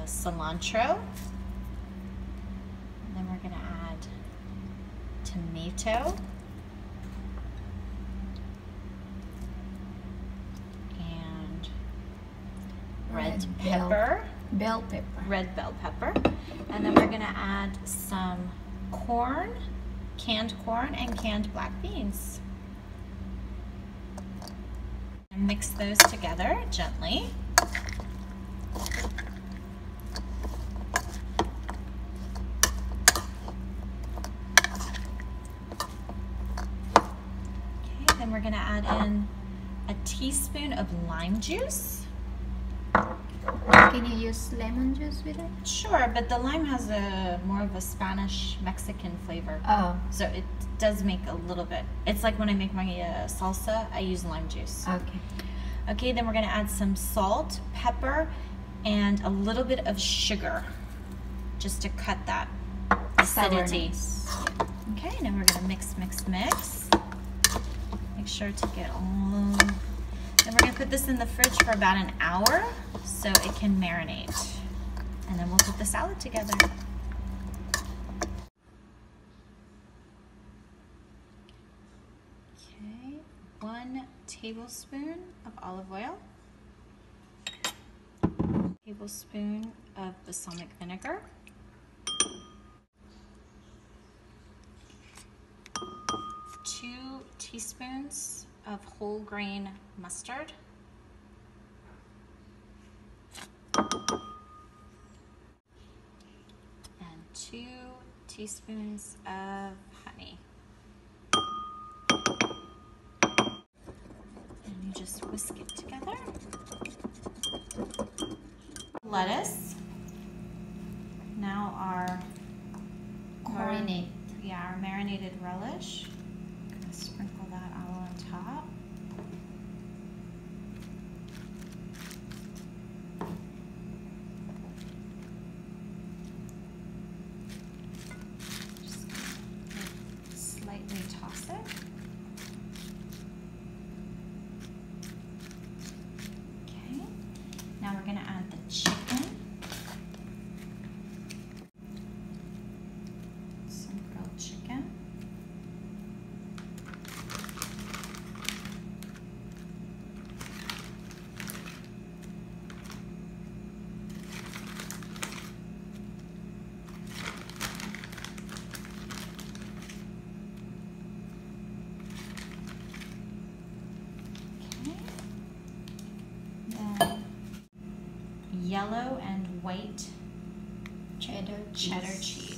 cilantro. And then we're gonna add tomato. And red pepper. Bell pepper. Red bell pepper. And then we're gonna add some corn, canned corn, and canned black beans. And mix those together gently. Okay, then we're gonna add in a teaspoon of lime juice. Can you use lemon juice with it? Sure, but the lime has a more of a Spanish Mexican flavor. Oh. So it does make a little bit. It's like when I make my salsa, I use lime juice. Okay. Okay, then we're gonna add some salt, pepper, and a little bit of sugar, just to cut that acidity. Okay, now we're gonna mix, mix, mix. Make sure to get all. Then we're gonna put this in the fridge for about an hour so it can marinate. And then we'll put the salad together. Okay, 1 tablespoon of olive oil, tablespoon of balsamic vinegar, 2 teaspoons of whole grain mustard, and 2 teaspoons of honey. And you just whisk it together. Lettuce. Now our Marinade. our marinated relish. I'm gonna sprinkle that all on top. Just gonna slightly toss it. Okay. Now we're gonna add the chicken. Some grilled chicken. Then yellow and white cheddar cheese.